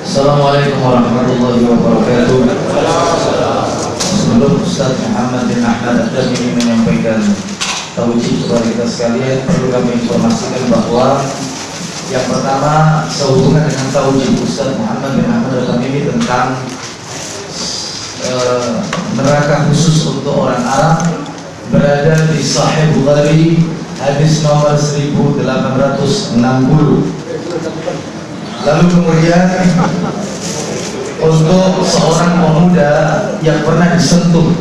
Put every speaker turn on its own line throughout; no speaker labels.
Assalamualaikum warahmatullahi wabarakatuh. Sebelum Ustaz Muhammad bin Ahmad At-Tamimi menyampaikan tauhid kepada kita sekalian, perlu kami informasikan bahwa yang pertama sehubungan dengan tauhid Ustaz Muhammad bin Ahmad At-Tamimi tentang neraka khusus untuk orang Arab berada di Sahih Bukhari hadis nomor 1860. Lalu kemudian untuk seorang pemuda yang pernah disentuh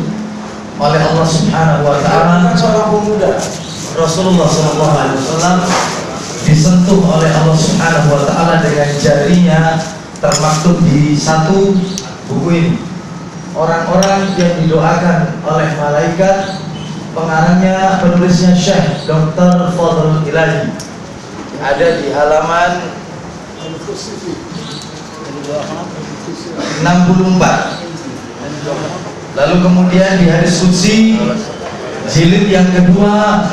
oleh Allah Subhanahu wa taala, seorang pemuda Rasulullah SAW disentuh oleh Allah Subhanahu wa taala dengan jarinya, termaktub di satu buku ini. Orang-orang yang didoakan oleh malaikat, pengarangnya penulisnya Syekh Dr. Fadl Ilahi, ada di halaman 64. Lalu kemudian di hadis qudsi jilid yang kedua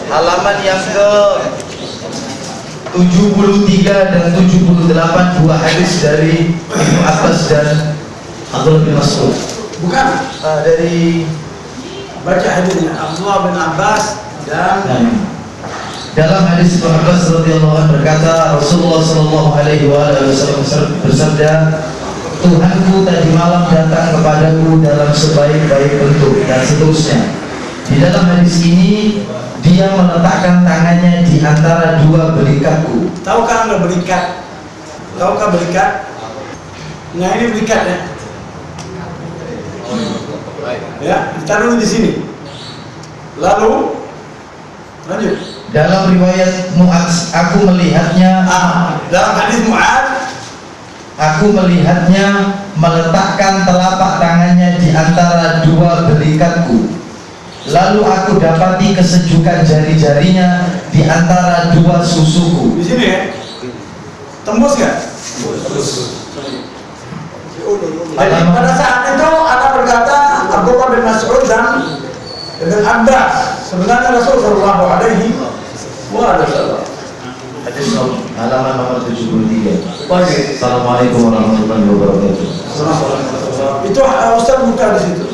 halaman yang ke 73 dan 78, dua hadis dari Ibnu Abbas dan Abdullah bin Mas'ud. Bukan dari baca hadisnya Abdullah bin Abbas dan dalam hadis Ibnu Abbas radhiyallahu anhu berkata, Rasulullah sallallahu alaihi wasallam bersabda, Tuhanku tadi malam datang kepadaku dalam sebaik-baik bentuk, dan seterusnya. Di dalam hadis ini dia meletakkan tangannya di antara dua belikatku. Tahukah Anda belikat? Tahukah belikat? Nah, ini belikat ya. Ya, ditaruh di sini. Lalu lanjut. Dalam riwayat Mu'adz, aku melihatnya dalam hadis Mu'adz, aku melihatnya meletakkan telapak tangannya di antara dua belikatku. Lalu aku dapati kesejukan jari-jarinya di antara dua susuku. Di sini ya? Tembus nggak? Tembus. Pada saat itu anak berkata Abdullah bin Mas'ud dan Ibn Abbas, sebenarnya Rasul sallallahu alaihi wasallam. Hadis halaman nomor 73. Assalamualaikum warahmatullahi wabarakatuh. Itu Ustaz buka di situ.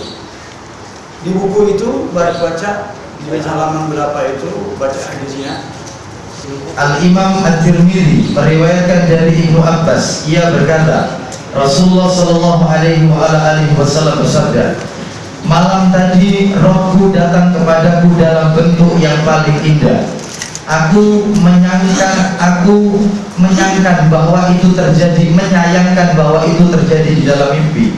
Di buku itu baca di halaman berapa itu baca hadisnya. Al-Imam At-Tirmidzi meriwayatkan dari Ibnu Abbas, ia berkata, Rasulullah sallallahu alaihi wasallam bersabda, malam tadi rohku datang kepadaku dalam bentuk yang paling indah. Aku menyayangkan bahwa itu terjadi di dalam mimpi.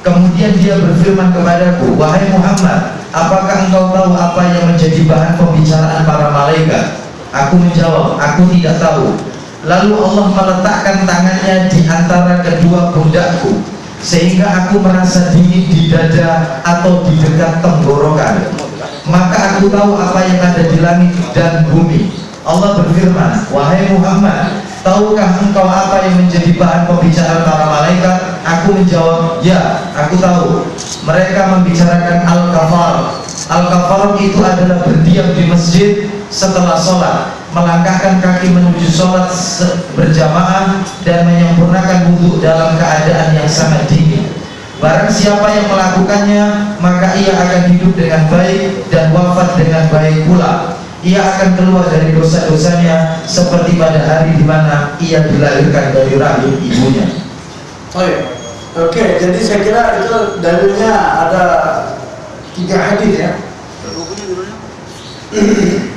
Kemudian dia berfirman kepadaku, wahai Muhammad, apakah engkau tahu apa yang menjadi bahan pembicaraan para malaikat? Aku menjawab, aku tidak tahu. Lalu Allah meletakkan tangannya di antara kedua pundakku, sehingga aku merasa dingin di dada atau di dekat tenggorokan. Maka aku tahu apa yang ada di langit dan bumi. Allah berfirman, wahai Muhammad, tahukah engkau apa yang menjadi bahan pembicaraan para malaikat? Aku menjawab, ya, aku tahu. Mereka membicarakan al-kafar. Al-kafar itu adalah berdiam di masjid setelah sholat, melangkahkan kaki menuju sholat berjamaah, dan menyempurnakan wudhu dalam keadaan yang sangat dingin. Barang siapa yang melakukannya, maka ia akan hidup dengan baik dan wafat dengan baik pula. Ia akan keluar dari dosa-dosanya seperti pada hari di mana ia dilahirkan dari rahim ibunya. Oke, jadi saya kira itu dalilnya ada 3 hadis ya.
Bukunya judulnya?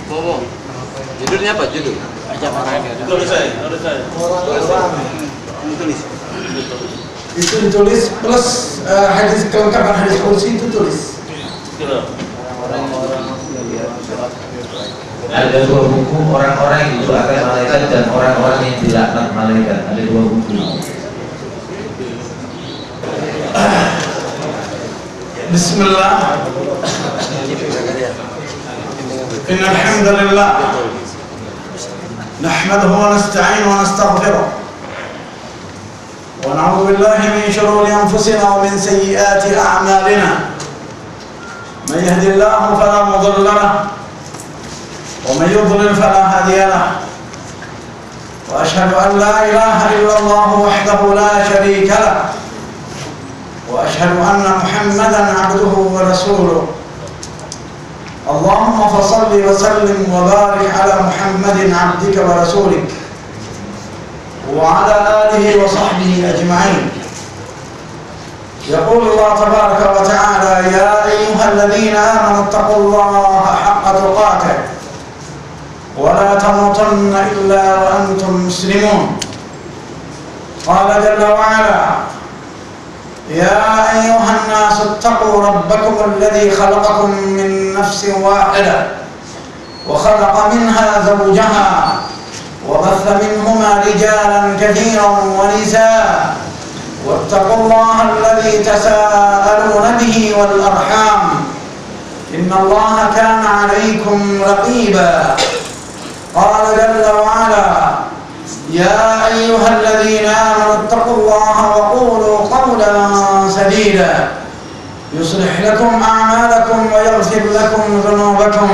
Ngomong. Judulnya apa? Judul? Tulis saya. Tulis.
Itu ditulis plus hadis kelengkapan hadis kursi itu tulis.
Ada 2 buku, orang-orang yang didoakan malaikat dan orang-orang yang dilaknat malaikat. Ada 2 buku.
Bismillah. Innal hamdalillah nahmaduhu wa nasta'inuhu wa nastaghfiruh wa na'udzu billahi min shururi anfusina wa min sayyiati a'malina. Man yahdihillahu fala mudilla lahu wa man yudlil fala hadiya lahu. Wa وأشهد أن لا إله إلا الله وحده لا شريك له وأشهد أن محمدا عبده ورسوله اللهم فصل وسلم وبارك على محمد عبدك ورسولك وعلى آله وصحبه أجمعين. يقول الله تبارك وتعالى: يا أيها الذين آمنوا اتقوا الله حق تقاته ولا تموتن إلا وأنتم مسلمون. قال جل وعلا: يا أيها الناس اتقوا ربكم الذي خلقكم من نفس واحدة وخلق منها زوجها وبث منهما رجالا كثيرا ونساء واتقوا الله الذي تساءلون به والأرحام إن الله كان عليكم رقيبا. قال جل وعلا: يا أيها الذين آمنوا اتقوا الله وقولوا قولا سديدا يصلح لكم أعمالكم ويغفر لكم ذنوبكم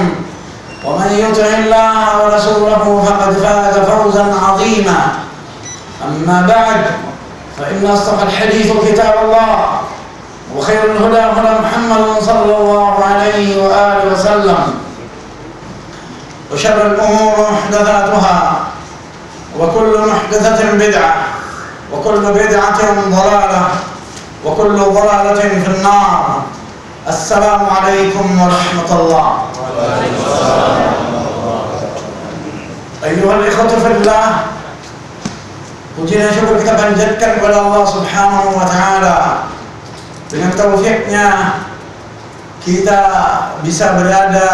ومن يطع الله ورسوله فقد فاز فوزا عظيما. أما بعد، فإن أصدق الحديث كتاب الله وخير الهدى هدى محمد صلى الله عليه وآله وسلم وشر الأمور محدثاتها وكل محدثة بدعة وكل بدعة ضلالة وكل ضلالة في النار. السلام عليكم ورحمة الله. أيها الإخوة في الله, puji dan syukur kita panjatkan kepada Allah Subhanahu wa Ta'ala. Dengan taufiknya kita bisa berada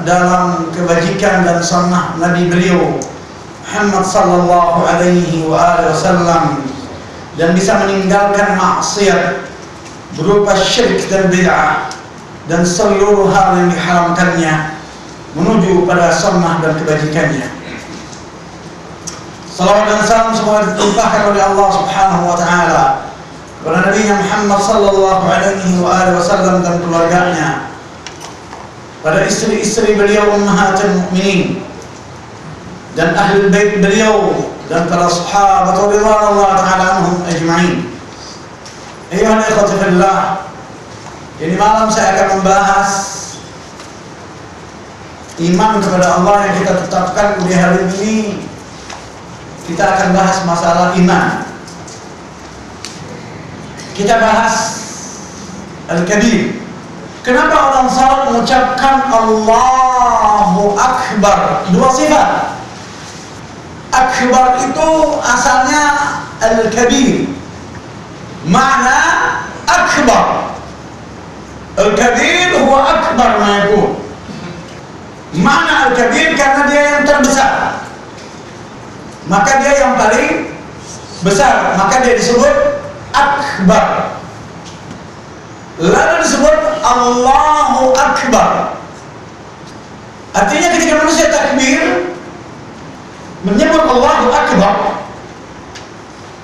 dalam kebajikan dan sunnah Nabi beliau Muhammad sallallahu alaihi wasallam, dan bisa meninggalkan maksiat berupa syirik dan bid'ah dan seluruh hal yang diharamkannya menuju pada sunnah dan kebajikannya. Salawat dan salam semoga ditumpahkan oleh Allah Subhanahu wa Ta'ala kepada Nabi Muhammad sallallahu alaihi wasallam dan keluarganya, pada istri-istri beliau ummahatul mukminin dan ahli bait beliau dan para sahabat radhiyallahu ta'ala anhum ajma'in. Ayuhal ikhwati fillah, ini malam saya akan membahas iman kepada Allah yang kita tetapkan di hari ini. Kita akan bahas masalah iman. Kita bahas Al-Kabir. Kenapa orang salat mengucapkan Allahu Akbar? Dua sifat. Akbar itu asalnya Al-Kabir, makna akbar. Al-Kabir huwa akbar ma yakun. Makna Al-Kabir karena dia yang terbesar, maka dia yang paling besar, maka dia disebut akbar. Lalu disebut Allahu Akbar. Artinya ketika manusia takbir menyebut Allahu Akbar,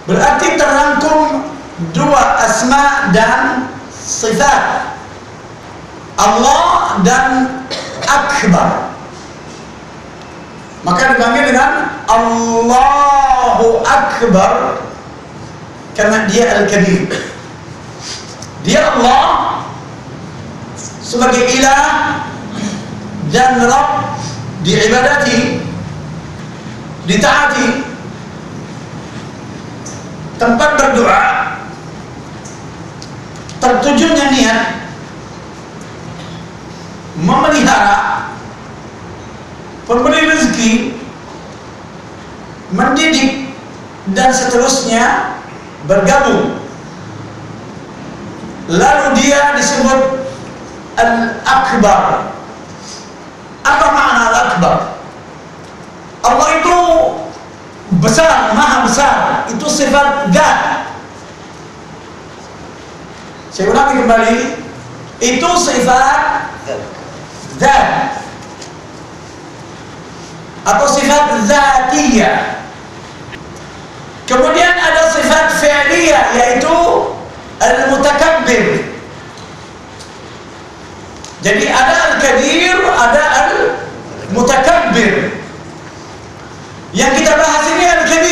berarti terangkum dua asma dan sifat, Allah dan Akbar. Maka dipanggil dengan Allahu Akbar karena dia Al-Kabir. Dia Allah sebagai ilah dan Rabb, diibadati, ditaati, tempat berdoa, tertujunya niat, memelihara, pemberi rezeki, mendidik, dan seterusnya bergabung. Lalu dia disebut Al-Akbar. Apa makna Al-Akbar? Allah itu besar, maha besar. Itu sifat zat. Saya ulangi kembali, itu sifat zat atau sifat zatiyah. Kemudian ada sifat fi'liyah, yaitu al-mutakabbir. Jadi ada al-kabir, ada al-mutakabbir. Yang kita bahas ini al-kabir.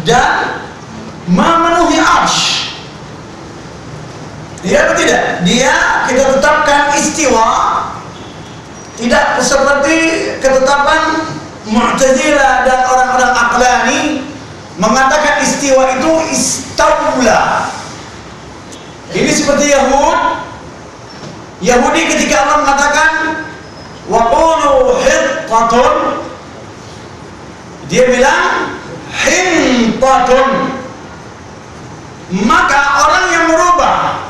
dan memenuhi arsy. Dia atau tidak? Dia kita tetapkan istiwa, tidak seperti ketetapan Mu'tazilah dan orang-orang aqlani mengatakan istiwa itu istaula. Ini seperti Yahudi ketika Allah mengatakan wa qulu hittatun, dia bilang hintatun. Maka orang yang merubah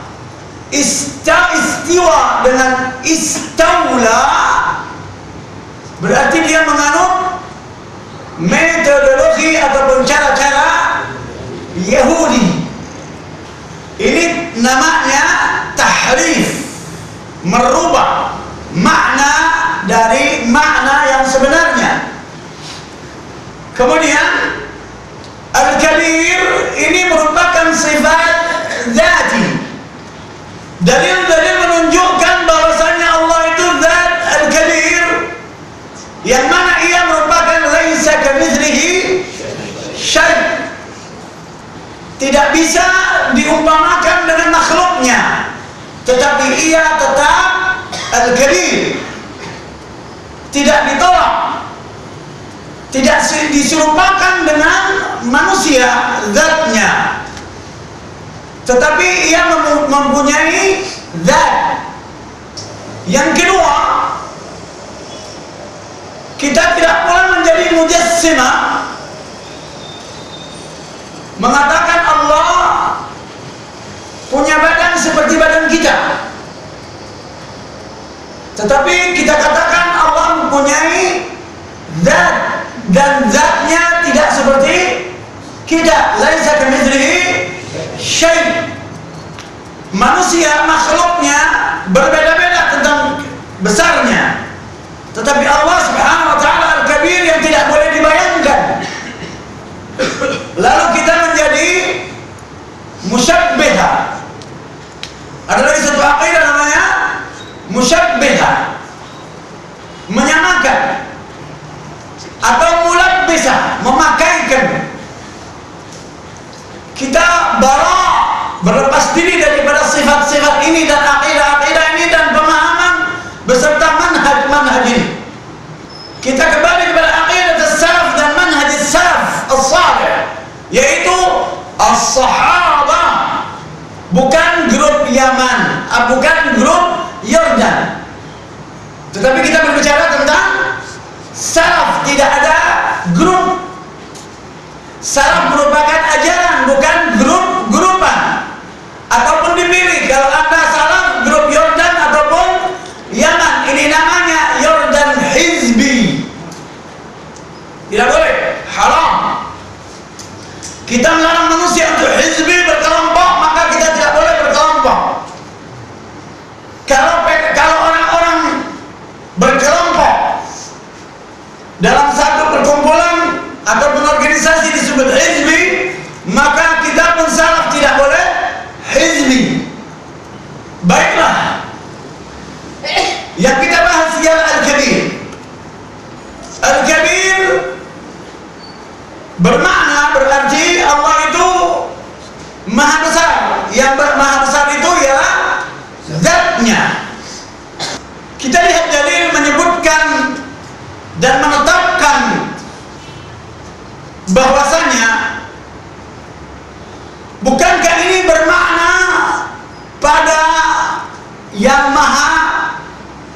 istiwa dengan istaula berarti dia menganut metodologi ataupun cara-cara Yahudi. Ini namanya tahrif, merubah makna dari makna yang sebenarnya. Kemudian Al-Kabir ini merupakan sifat zati. Dalil-dalil menunjukkan bahwasanya Allah itu zat Al-Kabir, yang mana ia merupakan laisa kamitslihi syai', tidak bisa diumpamakan dengan makhluknya, tetapi ia tetap Al-Kabir, tidak ditolak, tidak diserupakan dengan manusia zatnya, tetapi ia mempunyai zat. Yang kedua, kita tidak boleh menjadi mujassimah, mengatakan Allah punya badan seperti badan kita, tetapi kita katakan Allah mempunyai zat dan zatnya tidak seperti kita. Laisa kamitslihi syai'. Manusia makhluknya berbeda-beda tentang besarnya, tetapi Allah Subhanahu wa taala Al-Kabir yang tidak boleh dibayangkan. Lalu kita menjadi musyabbihah. Ada lagi satu aqidah namanya musyabbihah, menyamakan atau mulabbisah, memakaikan. Kita berlepas diri daripada sifat-sifat ini dan aqidah-aqidah ini dan pemahaman beserta manhaj ini. Kita kembali kepada aqidah as-salaf dan manhaj as-salaf as-salih, yaitu as-sahabah, bukan grup Yaman, bukan grup Yordan, tetapi kita berbicara tentang salaf. Tidak ada grup. Salaf merupakan ajaran, bukan grup-grupan ataupun dipilih. Kalau Anda salaf grup Yordan ataupun Yaman, ini namanya Yordan hizbi, tidak boleh, haram. Kita melarang manusia untuk hizbi, berkelompok, maka kita tidak boleh berkelompok. Kalau orang-orang berkelompok dalam satu perkumpulan ataupun organisasi disebut hizbi, maka kita pun salaf tidak boleh hizbi. Baiklah, yang kita bahas ialah Al-Kabir. Al-Kabir bermakna berarti Allah itu maha besar. Yang maha besar itu ialah zatnya. Kita lihat dalil menyebutkan dan menetapkan bahwasanya bukankah ini bermakna pada yang maha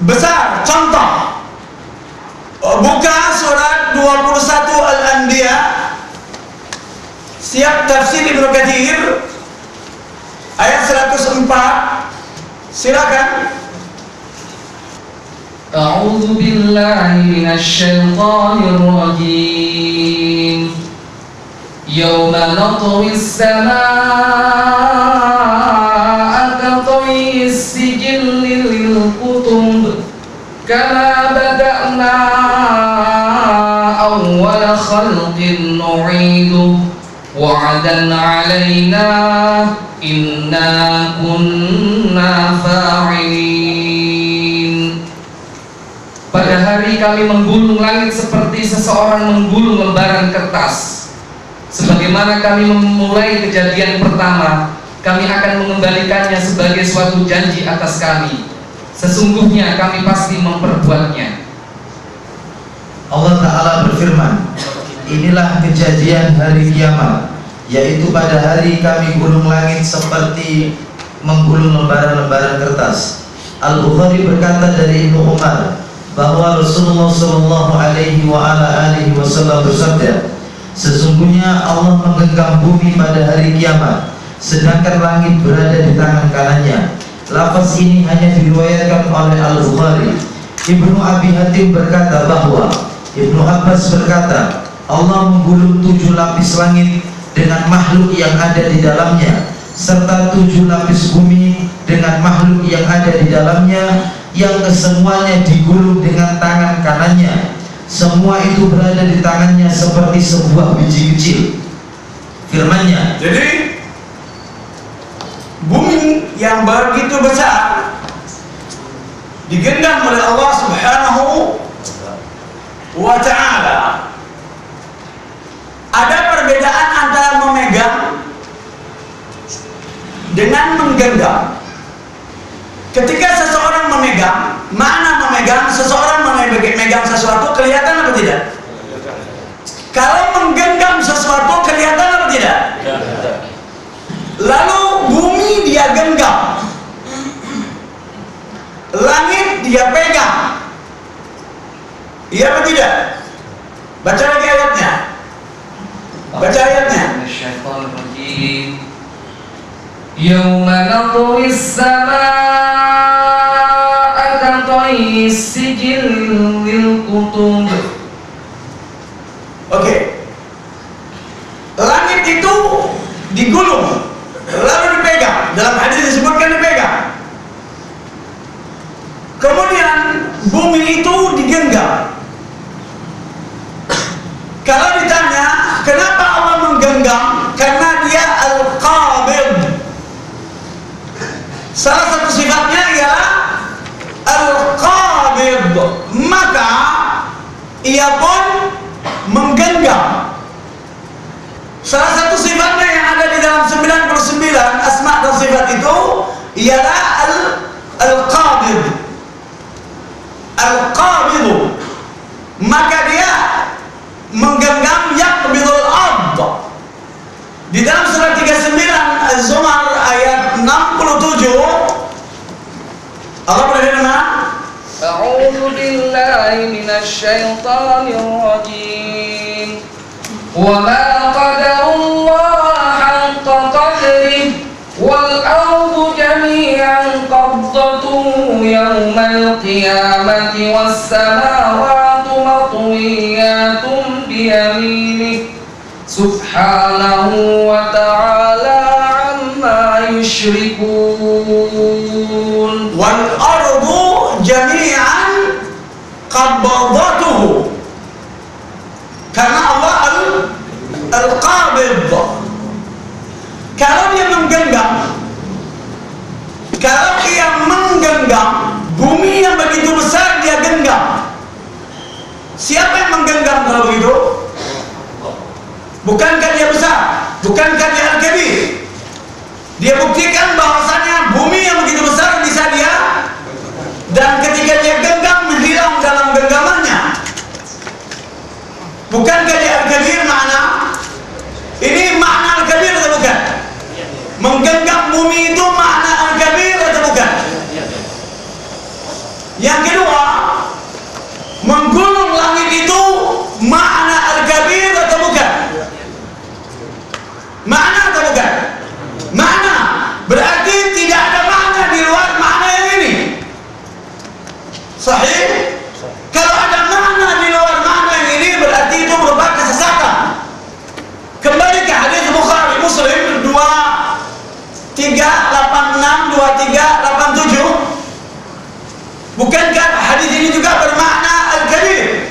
besar. Contoh, buka surat 21 Al-Anbiya, siap tafsir Ibnu Katsir ayat 104. Silakan.
A'udzu billahi minasy syaithanir rajim. Yauma natwi as-samaa'a katwi as-sijilli lil kutub kama bada'na awwala khalqin nu'idu wa'adan 'alaina inna kunna fa'ilin. Pada hari kami menggulung langit seperti seseorang menggulung lembaran kertas. Sebagaimana kami memulai kejadian pertama, kami akan mengembalikannya sebagai suatu janji atas kami. Sesungguhnya kami pasti memperbuatnya.
Allah Ta'ala berfirman, inilah kejadian hari kiamat, yaitu pada hari kami gulung langit seperti menggulung lembaran-lembaran kertas. Al-Bukhari berkata dari Ibnu Umar bahwa Rasulullah Shallallahu Alaihi Wasallam bersabda, sesungguhnya Allah menggenggam bumi pada hari kiamat, sedangkan langit berada di tangan kanannya. Lafaz ini hanya diriwayatkan oleh Al-Bukhari. Ibnu Abi Hatim berkata bahwa Ibnu Abbas berkata, Allah menggulung 7 lapis langit dengan makhluk yang ada di dalamnya, serta 7 lapis bumi dengan makhluk yang ada di dalamnya, yang kesemuanya digulung dengan tangan kanannya. Semua itu berada di tangannya seperti sebuah biji kecil. Firman-Nya,
jadi bumi yang begitu besar digenggam oleh Allah Subhanahu wa Ta'ala. Ada perbedaan antara memegang dengan menggenggam. Ketika seseorang memegang, mana memegang? Seseorang memegang sesuatu kelihatan apa tidak? Kalau menggenggam sesuatu kelihatan apa tidak? Lalu bumi dia genggam, langit dia pegang, iya atau tidak? Baca lagi ayatnya. Baca ayatnya.
Yawma natwi as-samaa'a katayyi as-sijil lil kutub.
Oke. Langit itu digulung, lalu dipegang. Dalam hadis disebutkan dipegang. Kemudian bumi itu digenggam. Kalau ditanya kenapa Allah menggenggam, karena dia al-qabid. Salah satu sifatnya ialah al-qabid, maka ia pun menggenggam. Salah satu sifatnya yang ada di dalam 99 asma dan sifat itu ialah al-qabid. Al-qabid, maka dia menggenggam yaqbidul ard. Di dalam surat 39 Az-Zumar ayat 67 Allah berfirman,
A'udzu billahi minasy syaithanir rajim. Wa ma qadarullaha haqqa qadrihi wal ardu jami'an qabdatuhu yawmal qiyamati was samawati matwiyatun bi yaminihi subhanahu wa ta'ala amma yushrikun.
wal ardu jami'an qabdatuhu, karena Allah al-qabid. Kalau dia menggenggam, kalau ia menggenggam bumi yang begitu besar, dia genggam. Siapa yang menggenggam kalau begitu? Bukankah dia besar? Bukankah dia al-kabir? Dia buktikan bahwasanya bumi yang begitu besar bisa dia, dan ketika dia genggam menghilang dalam genggamannya. Bukankah dia al-kabir makna? Ini makna al-kabir atau bukan? Menggenggam bumi itu makna al-kabir atau bukan? Yang kedua, menggulung langit itu makna al-kabir atau bukan? Makna atau bukan? Makna. Berarti tidak ada makna di luar makna yang ini. Sahih? Kalau ada makna di luar makna yang ini, berarti itu merupakan kesesatan. Kembali ke hadis Bukhari Muslim 2386 Bukankah hadis ini juga bermakna al-kabir?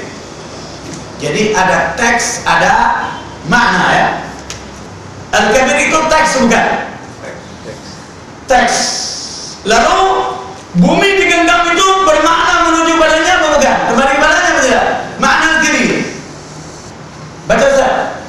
Jadi ada teks, ada makna ya. Al-kabir itu teks bukan? Teks. Lalu bumi digenggam itu bermakna menuju badannya apa bukan? Kembali ke badannya apa tidak? Makna al-kabir. Baca Ustaz.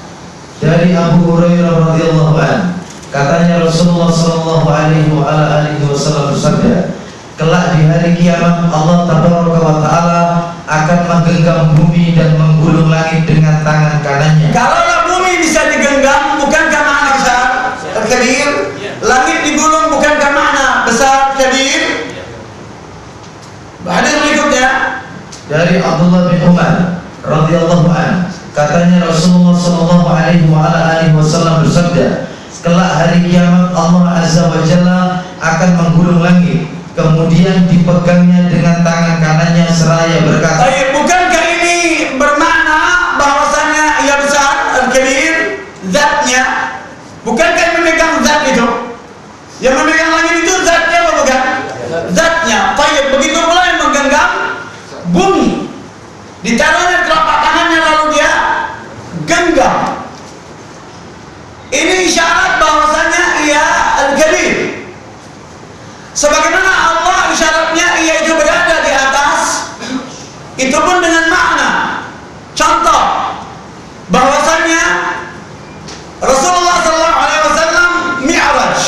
dari dari Abu Hurairah radhiyallahu anhu, katanya Rasulullah sallallahu alaihi wasallam bersabda, kelak di hari kiamat Allah tabaraka wa taala akan menggenggam bumi dan menggulung langit dengan tangan kanannya.
Kalaulah bumi bisa digenggam, bukankah makna besar kabir? Langit digulung, bukankah makna besar kabir? Hadis berikutnya
dari Abdullah bin Umar radhiyallahu anhu, katanya Rasulullah sallallahu alaihi wasallam bersabda, kelak hari kiamat Allah azza wa jalla akan menggulung langit, kemudian dipegangnya dengan tangan kanannya seraya berkata.
Bukankah ini bermakna bahwasannya ia besar al-kabir zatnya? Bukankah yang memegang zat itu? Yang memegang langit itu zatnya apa bukan? Zatnya. Begitu pula yang menggenggam bumi, ditaruhnya telapak tangannya lalu dia genggam. Ini isyarat bahwasanya ia al-kabir. Sebagaimana Allah isyaratnya ia itu berada di atas, itu pun dengan makna. Contoh bahwasanya Rasulullah SAW Mi'raj,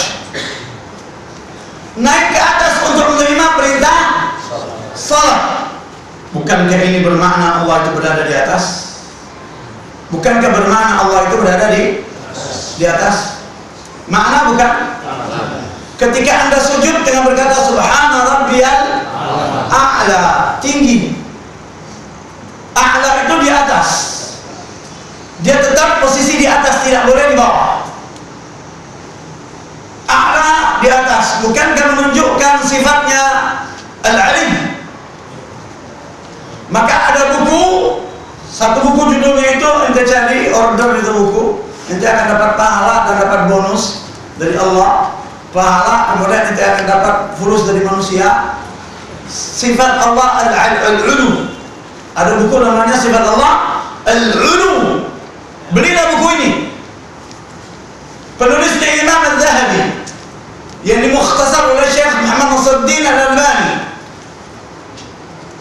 naik ke atas untuk menerima perintah salat. Bukankah ini bermakna Allah itu berada di atas? Bukankah bermakna Allah itu berada di atas? Makna bukan? Ketika Anda sujud dengan berkata Subhana Rabbiyal A'la, tinggi. A'la itu di atas. Dia tetap posisi di atas, tidak boleh di bawah. A'la di atas. Bukankah menunjukkan sifatnya Al-Alim? Maka ada buku, satu buku judulnya itu, ente cari order itu buku, ente akan dapat pahala dan dapat bonus dari Allah. Pahala, kemudian ente akan dapat fulus dari manusia. Sifat Allah Al-Ulu. Ada buku namanya Sifat Allah Al-Ulu. Belilah buku ini. Penulisnya Imam Al-Zahabi, yang dimukhtasar oleh Syekh Muhammad Nasruddin Al-Albani.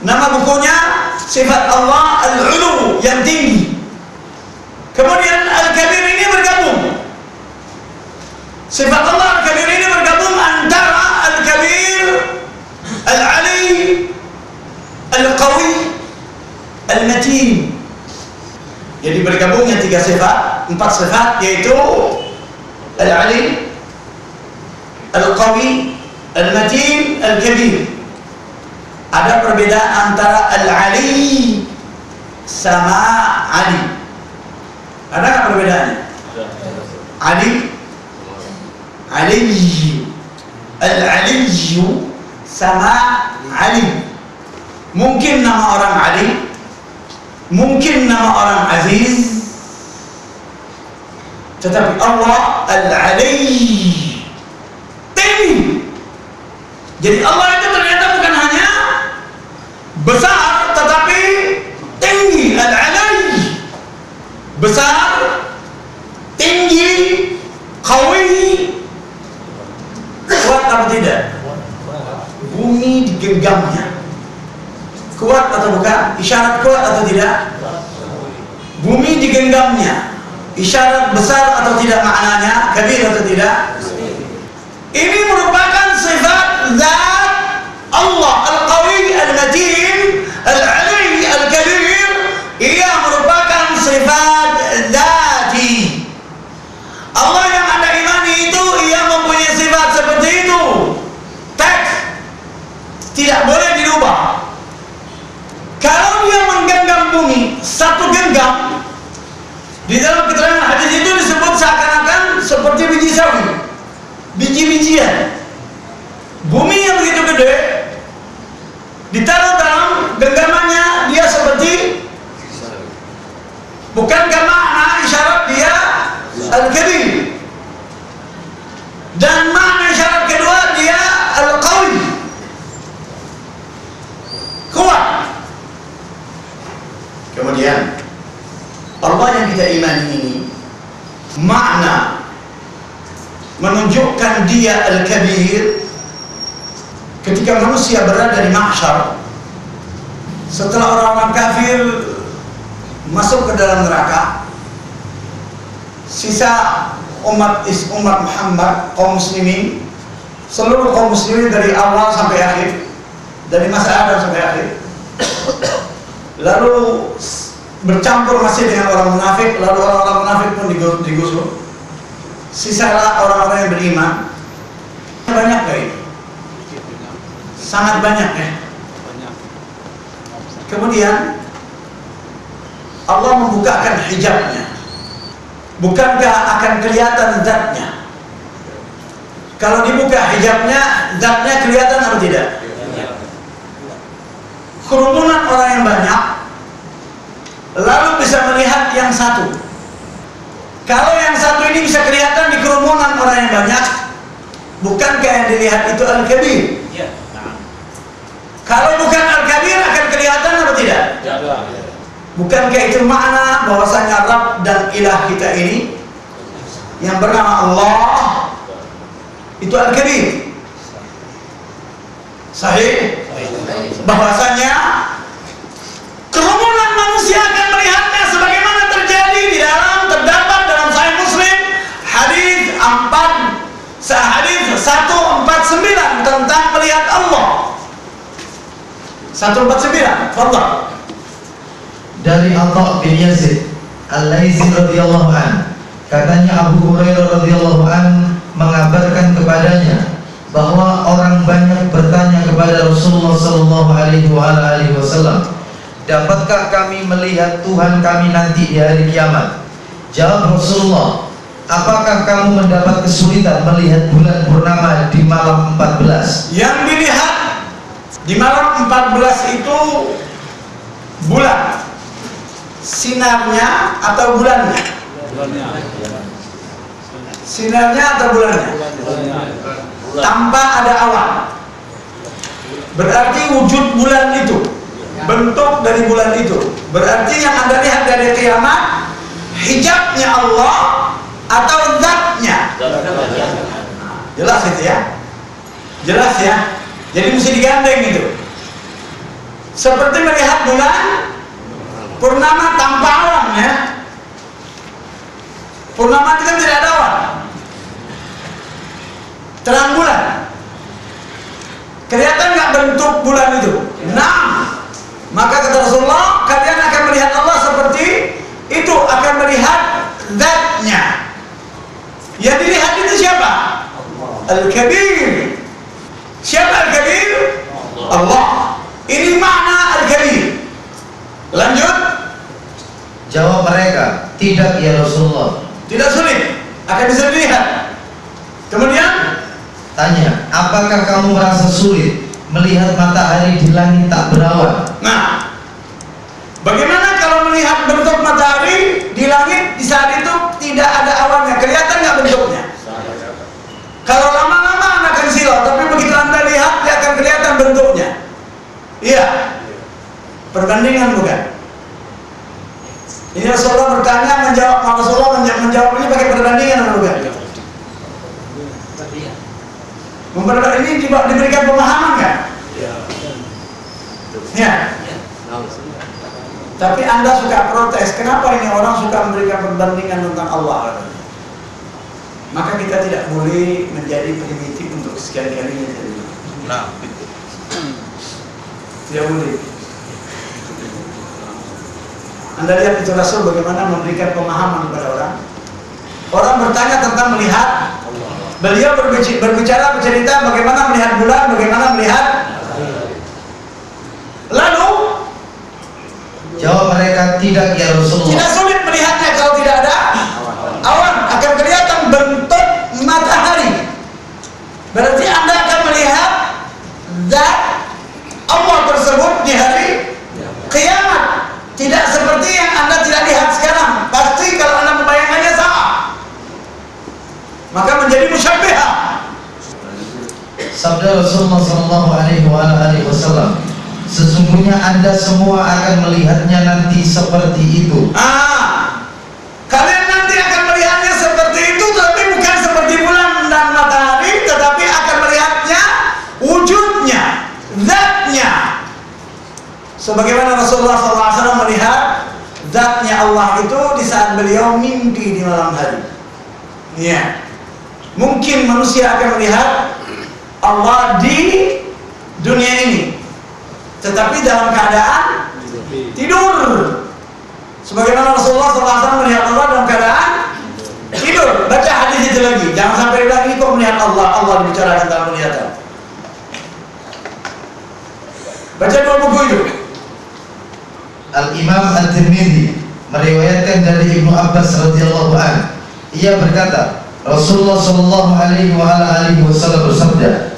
Nama bukunya Sifat Allah Al-Ulu, yang tinggi. Kemudian Al-Kabir ini bergabung. Sifat Allah Al-Kabir ini bergabung antara Al-Kabir, Al-Ali, Al-Qawi, Al-Matin. Jadi bergabungnya 4 sifat, yaitu Al-Ali, Al-Qawi, Al-Matin, Al-Kabir. Ada perbedaan antara Al-Ali sama Ali. Ada nggak perbedaannya? Ali, Aliyu, Al-Aliyu sama Ali. Mungkin nama orang Ali, mungkin nama orang Aziz, tetapi Allah Al-Ali tinggi. Jadi Allah itu ternyata bukan hanya besar, tetapi tinggi. Al-Ali besar, tinggi, qawi. Kuat atau tidak? Bumi digenggamnya. Kuat atau bukan? Isyarat kuat atau tidak? Bumi digenggamnya. Isyarat besar atau tidak maknanya? Kabir atau tidak? Ini merupakan sifat zat Allah Al-Qawi, Al-Matin, Al-Ali, Al-Kabir. Ia merupakan sifat zati. Allah yang Anda imani itu, ia mempunyai sifat seperti itu. Teks tidak boleh dirubah. Kalau dia menggenggam bumi, satu genggam, di dalam keterangan hadis itu disebut seakan-akan seperti biji sawi, biji-bijian. Bumi yang begitu gede ditaruh dalam genggamannya, dia seperti, bukankah makna isyarat dia Al-Kabir? Dan makna isyarat kedua dia Al-Qawi, kuat. Kemudian Allah yang kita imani ini, makna menunjukkan dia Al-Kabir ketika manusia berada di mahsyar, setelah orang-orang kafir masuk ke dalam neraka, sisa umat Muhammad, kaum muslimin, seluruh kaum muslimin dari awal sampai akhir, dari masa Adam sampai akhir, lalu bercampur masih dengan orang munafik, lalu orang-orang munafik pun digusur. Sisalah orang-orang yang beriman. Banyak gak ini? Sangat banyak ya. Kemudian Allah membukakan hijabnya. Bukankah akan kelihatan zatnya? Kalau dibuka hijabnya, zatnya kelihatan atau tidak? Kerumunan orang yang banyak, lalu bisa melihat yang satu. Kalau yang satu ini bisa kelihatan di kerumunan orang yang banyak, bukankah yang dilihat itu Al-Kabir? Kalau bukan Al-Kabir akan kelihatan atau tidak? Bukankah itu makna bahwasanya Rabb dan Ilah kita ini yang bernama Allah itu Al-Kabir? Sahih? Bahwasanya kerumunan manusia akan melihatnya sebagaimana terjadi di dalam terdapat dalam Sahih Muslim hadis 149 tentang melihat Allah. 149, fadhal.
Dari Atha bin Yazid Al-Laisi radhiyallahu an, katanya Abu Hurairah radhiyallahu an mengabarkan kepadanya bahwa orang banyak bertanya kepada Rasulullah sallallahu alaihi wasallam, dapatkah kami melihat Tuhan kami nanti di hari kiamat? Jawab Rasulullah, apakah kamu mendapat kesulitan melihat bulan purnama di malam 14?
Yang dilihat di malam 14 itu bulan, sinarnya atau bulannya? Sinarnya atau bulannya? Tanpa ada awan. Berarti wujud bulan itu, bentuk dari bulan itu. Berarti yang Anda lihat dari kiamat hijabnya Allah atau zatnya? Jelas itu ya? Jelas ya? Jadi mesti digandeng itu. Seperti melihat bulan purnama tanpa awan ya. Purnama itu kan tidak ada awan, terang bulan. Kelihatan nggak bentuk bulan itu? Nah, maka kata Rasulullah, kalian akan melihat Allah seperti itu, akan melihat zatnya. Yang dilihat itu siapa? Al-Kabir. Siapa Al-Kabir? Allah. Ini makna Al-Kabir. Lanjut.
Jawab mereka, tidak ya Rasulullah.
Tidak sulit, akan bisa dilihat. Kemudian
Tanya, apakah kamu merasa sulit melihat matahari di langit tak berawan?
nah, bagaimana kalau melihat bentuk matahari di langit di saat itu tidak ada awannya? Kelihatan nggak bentuknya? Kalau lama-lama Anda akan silau, tapi begitu Anda lihat dia akan kelihatan bentuknya. Iya. Perbandingan bukan? Ini Rasulullah bertanya, menjawab. Rasulullah menjawab ini pakai perbandingan atau bukan? Ini diberikan pemahaman kan? Ya. Tapi Anda suka protes, kenapa ini orang suka memberikan perbandingan tentang Allah? Maka kita tidak boleh menjadi primitif untuk sekali-kalinya. Tidak boleh. Anda lihat itu Rasul bagaimana memberikan pemahaman kepada orang. Orang bertanya tentang melihat, beliau berbicara bercerita bagaimana melihat bulan, bagaimana melihat. Lalu
Jawab mereka, tidak ya Rasulullah.
tidak sulit melihatnya kalau tidak ada awan, akan kelihatan bentuk matahari. Berarti Anda akan melihat zat Allah tersebut di hari kiamat. Tidak seperti yang Anda tidak lihat sekarang. Pasti kalau Anda membayangkannya salah, maka menjadi musyabbihah.
Sabda Rasulullah sallallahu alaihi wasallam, sesungguhnya Anda semua akan melihatnya nanti seperti itu.
Kalian nanti akan melihatnya seperti itu, tapi bukan seperti bulan dan matahari, tetapi akan melihatnya wujudnya, zatnya. Sebagaimana Rasulullah SAW melihat zatnya Allah itu di saat beliau mimpi di malam hari. Ya. Mungkin manusia akan melihat Allah di dunia ini, tetapi dalam keadaan tidur. Sebagaimana Rasulullah SAW melihat Allah dalam keadaan tidur. Baca hadis itu lagi. Jangan sampai lagi kok melihat Allah. Allah bicara tentang penglihatan. Baca dua buku itu.
Al-Imam At-Tirmidzi meriwayatkan dari Ibnu Abbas radhiyallahu an, ia berkata, Rasulullah sallallahu alaihi wasallam bersabda,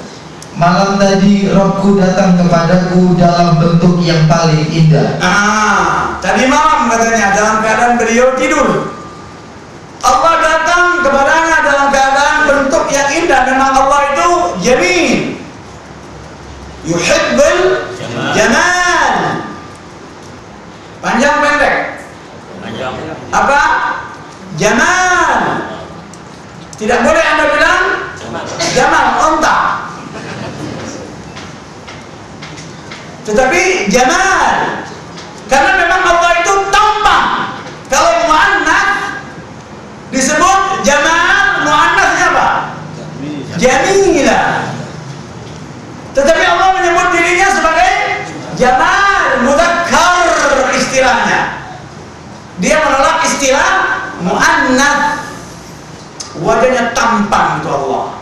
malam tadi Rabbku datang kepadaku dalam bentuk yang paling indah.
Tadi malam katanya dalam keadaan beliau tidur. Allah datang kepadanya dalam keadaan bentuk yang indah. Memang Allah itu jamil, yuhibbul jamal. Panjang pendek?
Panjang.
Apa? Jamal. Tidak boleh Anda bilang jamal, onta. Tetapi jamal, karena memang Allah itu tampan. Kalau muannats disebut jamal, muannatsnya apa? Jamila. Tetapi Allah menyebut dirinya sebagai jamal, mudzakkar istilahnya. Dia menolak istilah muannats. Wajahnya tampan itu Allah.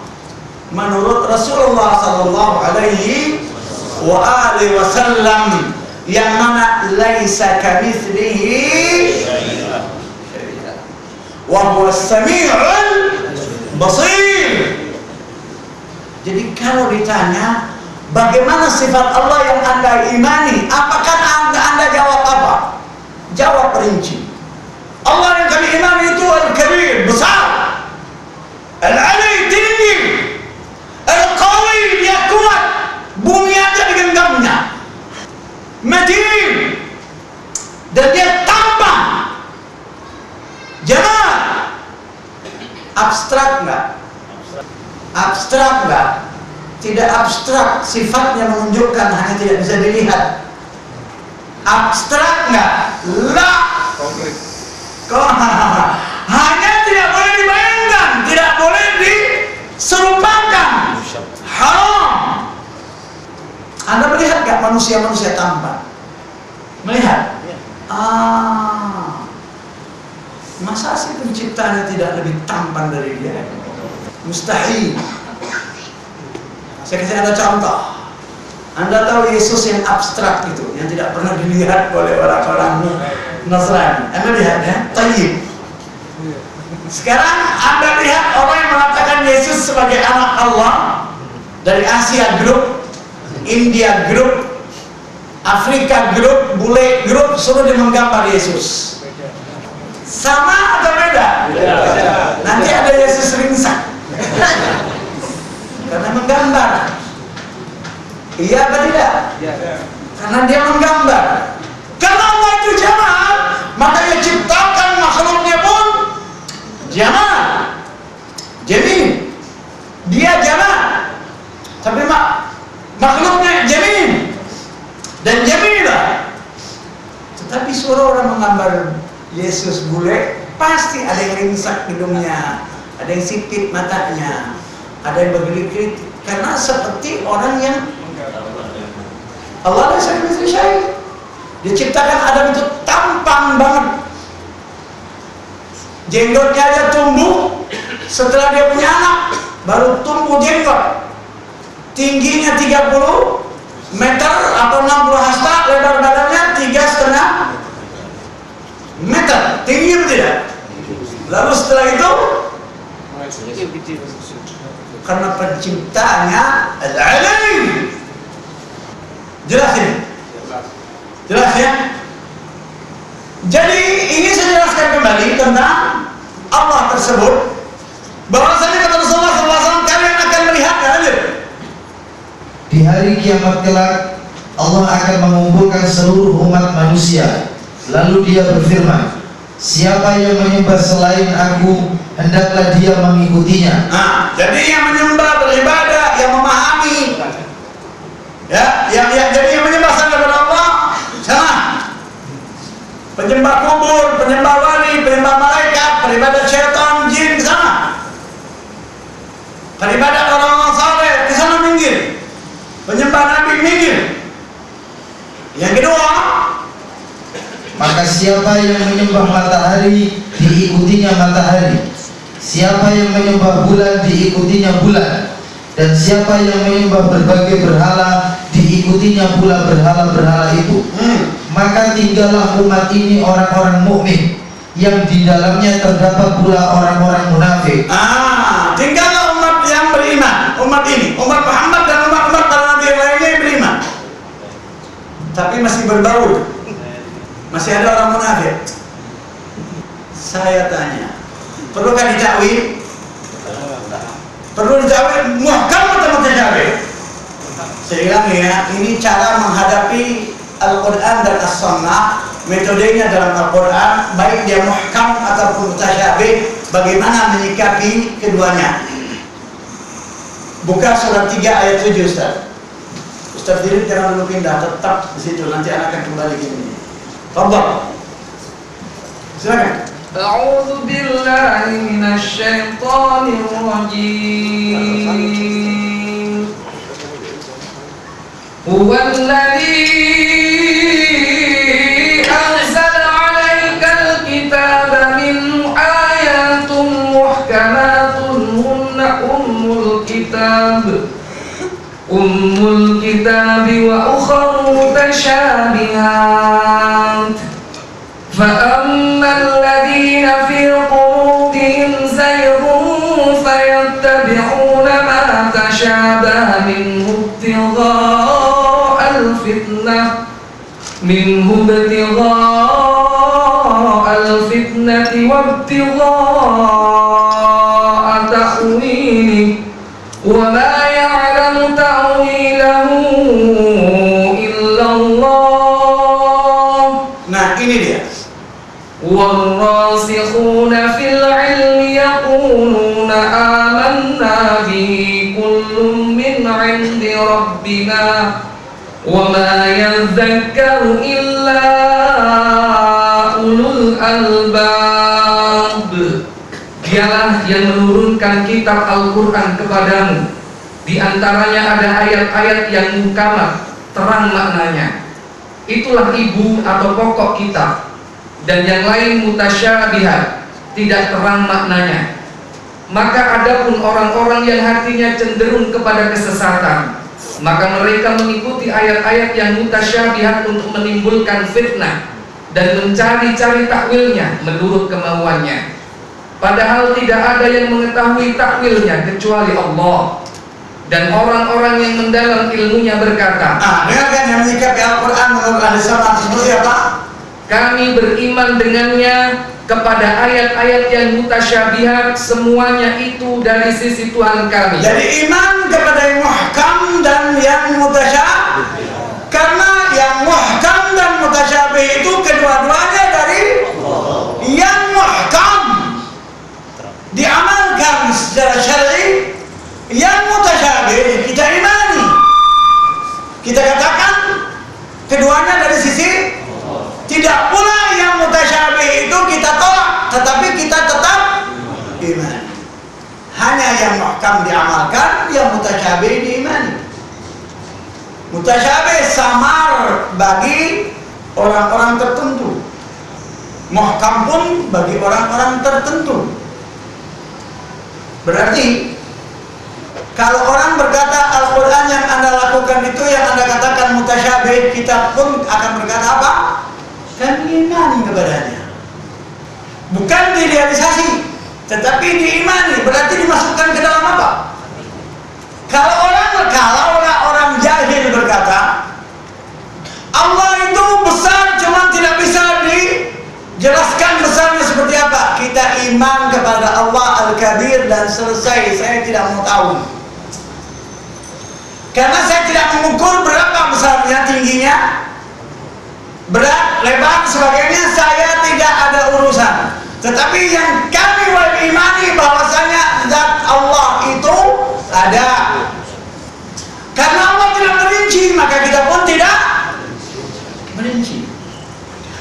Menurut Rasulullah sallallahu alaihi wasallam, yang mana laisa kamitslihi wa huwa as-sami'ul basir. Jadi kalau ditanya bagaimana sifat Allah yang Anda imani, apakah Anda jawab apa? Jawab rinci. Allah yang kami imani itu Al-Kabir, besar, Al-Ali, tinggi, Al-Qawi, dia kuat, bumi aja digenggamnya, Matin, dan dia tampan. Jamal. Abstrak enggak? Abstrak enggak? Tidak abstrak, sifatnya menunjukkan, hanya tidak bisa dilihat. Abstrak enggak? La. Konkret. Hanya tidak boleh dibayangkan, tidak boleh diserupakan. Haram. Anda melihat gak manusia-manusia tampan? Melihat? Masa sih penciptanya tidak lebih tampan dari dia? Mustahil. Saya kasih Anda contoh. Anda tahu Yesus yang abstrak itu, yang tidak pernah dilihat oleh orang-orang Nasrani. Anda lihat ya, tayyib. Sekarang Anda lihat orang yang mengatakan Yesus sebagai anak Allah dari Asia Group, India Group, Afrika Group, bule Group, suruh dia menggambar Yesus. Sama atau beda? Nanti ada Yesus ringsak karena menggambar. Iya apa tidak? Karena dia menggambar. Karena Allah itu jamal, makanya ciptakan makhluknya pun jamal, jamil. Dia jamal, tapi makhluknya jamil dan jamilah. Tetapi suruh orang menggambar Yesus bule, pasti ada yang ringsak hidungnya, ada yang sipit matanya, ada yang bergelik-gelik, karena seperti orang yang Allah laisa kamitslihi syai'. Diciptakan Adam itu tampan banget, jenggotnya aja tumbuh setelah dia punya anak, baru tumbuh jenggot. Tingginya 30 meter atau 60 hasta, lebar badannya 3,5 meter. Tinggi atau tidak? Lalu setelah itu, karena penciptanya Al-Ali. Jelas ini? Jelas ya? Jadi ini saya jelaskan kembali tentang Allah tersebut, bahwasanya kata Rasulullah SAW, kalian akan melihatnya.
Di hari kiamat kelak Allah akan mengumpulkan seluruh umat manusia. Lalu dia berfirman, siapa yang menyembah selain aku, hendaklah dia mengikutinya.
Jadi yang menyembah, beribadah, yang memahami, jadi yang menyembah selain kepada Allah, sama. Penyembah kubur, penyembah wali, penyembah malaikat, penyembah syaitan, jin, sama. Peribadat orang-orang saleh ke sana minggir. Penyembah Nabi minggir. Yang kedua,
maka siapa yang menyembah matahari diikutinya matahari, siapa yang menyembah bulan diikutinya bulan, dan siapa yang menyembah berbagai berhala diikutinya pula berhala-berhala itu. Maka tinggallah umat ini orang-orang mukmin yang di dalamnya terdapat pula orang-orang munafik.
Tinggallah umat yang beriman, umat ini, umat Muhammad dan umat-umat para nabi yang lainnya yang beriman, tapi masih berbaur, masih ada orang munafik. Saya tanya, perlukah ditakwil? Perlu ditakwil? Muhkam atau mutasyabi? Saya bilang ya, ini cara menghadapi Al-Quran dan As-Sunnah. Metodenya dalam Al-Quran, baik dia muhkam ataupun mutasyabi, bagaimana menyikapi keduanya. Buka surat 3 ayat 7, Ustaz. Ustaz Dirin jangan dulu pindah, tetap di situ, nanti anak akan kembali gini. Tolong. Silakan.
A'udzu billahi minasyaitonir rajim. Huwallazi anzala 'alaikal kitaba minhu ayatun muhkamatun hunna ummul kitabi wa ukhra mutasyabihat. فَأَمَّا الَّذِينَ فِي قُلُوبِهِمْ زَيْغٌ فَيَتَّبِعُونَ مَا تَشَابَهَ مِنْهُ ابْتِغَاءَ الْفِتْنَةِ وَابْتِغَاءَ تَأْوِيلِهِ وَمَا يَعْلَمُ تَأْوِيلَهُ إِلَّا اللَّهُ.
Nah, ini dia.
وَالرَّاسِخُونَ فِي الْعِلْمِ يَقُولُونَ آمَنَّا بِهِ كُلٌّ مِّنْ عِندِ رَبِّنَا وَمَا يَذَّكَّرُ إِلَّا أُولُو الْأَلْبَابِ. Dialah yang menurunkan kitab Al-Quran kepadamu. Di antaranya ada ayat-ayat yang muhkamat, terang maknanya. Itulah ibu atau pokok kitab. Dan yang lain mutasyabihat, tidak terang maknanya. Maka adapun orang-orang yang hatinya cenderung kepada kesesatan, maka mereka mengikuti ayat-ayat yang mutasyabihat untuk menimbulkan fitnah dan mencari-cari takwilnya menurut kemauannya. Padahal tidak ada yang mengetahui takwilnya kecuali Allah. Dan orang-orang yang mendalam ilmunya berkata,
dengarkan yang menyikapi Al-Quran menurut ahli sunnah seperti apa?
Kami beriman dengannya kepada ayat-ayat yang mutasyabihat, semuanya itu dari sisi Tuhan kami.
Jadi iman kepada yang muhkam dan yang mutasyabih. Karena yang muhkam dan mutasyabih itu kedua-duanya dari yang muhkam diamalkan secara syar'i, yang mutasyabih kita imani. Kita katakan keduanya dari sisi. Tidak pula yang mutasyabih itu kita tolak, tetapi kita tetap iman. Hanya yang muhkam diamalkan, yang mutasyabih diimani. Mutasyabih samar bagi orang-orang tertentu, muhkam pun bagi orang-orang tertentu. Berarti kalau orang berkata Al-Quran yang Anda lakukan itu yang Anda katakan mutasyabih, kita pun akan berkata apa? Kami imani kepadanya. Bukan direalisasi, tetapi diimani. Berarti dimasukkan ke dalam apa? Kalau orang jahil berkata Allah itu besar, cuma tidak bisa dijelaskan besarnya seperti apa. Kita iman kepada Allah Al-Kabir dan selesai. Saya tidak mau tahu, karena saya tidak mengukur berapa besarnya, tingginya, berat, lebar, sebagainya. Saya tidak ada urusan. Tetapi yang kami wajib imani bahwasanya zat Allah itu ada. Karena Allah tidak merinci, maka kita pun tidak merinci.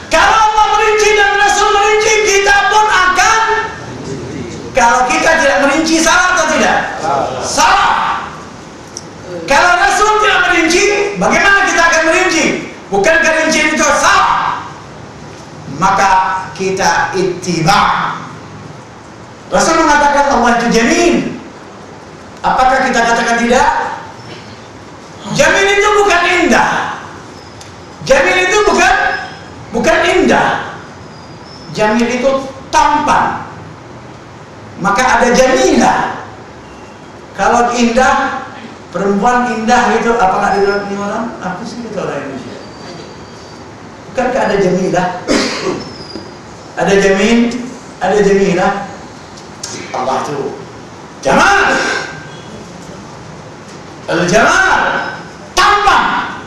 Kalau Allah merinci dan Rasul merinci, kita pun akan. Kalau kita tidak tidak merinci salah atau tidak? Salah. Kalau Rasul tidak merinci, bagaimana kita akan merinci? Bukankah rincian itu salah? Maka kita ittiba. Rasul mengatakan Allah itu jamin. Apakah kita katakan tidak? Jamin itu bukan indah. Jamin itu bukan indah. Jamin itu tampan. Maka ada jamilah. Kalau indah, perempuan indah itu apakah di orang? Apa sih itu orang Indonesia? Bukankah ada jamilah? Ada jamin, ada jamilah. Allah itu jamal. Al-jamal tampan,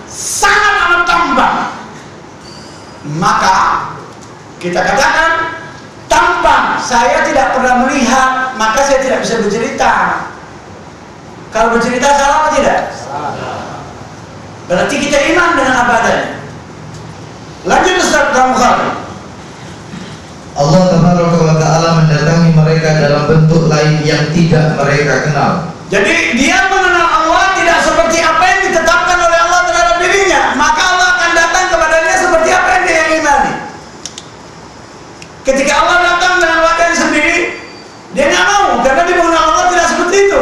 sangat amat tampan. Maka kita katakan tampan, saya tidak pernah melihat, maka saya tidak bisa bercerita. Kalau bercerita salah atau tidak? Berarti kita iman dengan apa adanya. Lanjut Ustaz Ramukhan.
Allah Ta'ala mendatangi mereka dalam bentuk lain yang tidak mereka kenal.
Jadi dia mengenal Allah tidak seperti apa yang ditetapkan oleh Allah terhadap dirinya, maka Allah akan datang kepadanya seperti apa yang dia imani. Ketika Allah datang dengan wajahnya sendiri, dia nggak mau karena dia mengenal Allah tidak seperti itu.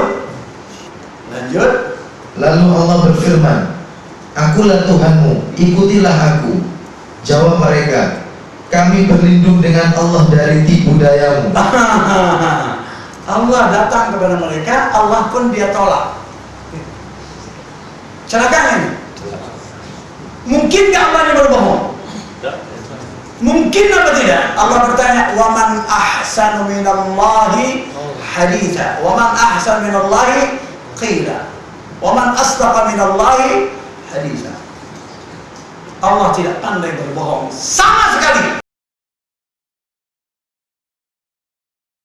Lanjut.
Lalu Allah berfirman, Akulah Tuhanmu, ikutilah aku. Jawab mereka, kami berlindung dengan Allah dari tipu dayamu.
Allah datang kepada mereka, Allah pun dia tolak. Celaka ini. Mungkinkah Allah ini berbohong? Mungkin apa tidak? Allah bertanya, "Waman ahsanu minallahi haditha, waman ahsanu minallahi qila, waman asdaqa minallahi haditha." Allah tidak pandai berbohong sama sekali.